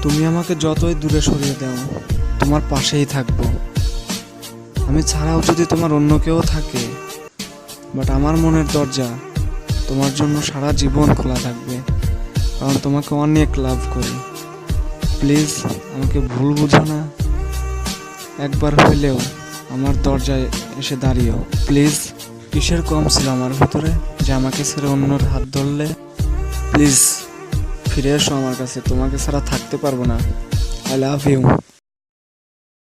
তুমি আমাকে যতই দূরে সরিয়ে দাও, তোমার পাশেই থাকবো। আমি ছাড়াও যদি তোমার অন্য কেউ থাকে, বাট আমার মনের দরজা তোমার জন্য সারা জীবন খোলা থাকবে, কারণ তোমাকে অনেক লাভ করি। প্লিজ আমাকে ভুল বুঝো না, একবার হইলেও আমার দরজায় এসে দাঁড়িও প্লিজ। কিসের কম ছিল আমার ভিতরে যে আমাকে ছেড়ে অন্যর হাত ধরলে? প্লিজ ফিরে এসো আমার কাছে, তোমাকে ছাড়া থাকতে পারবো না। I love you.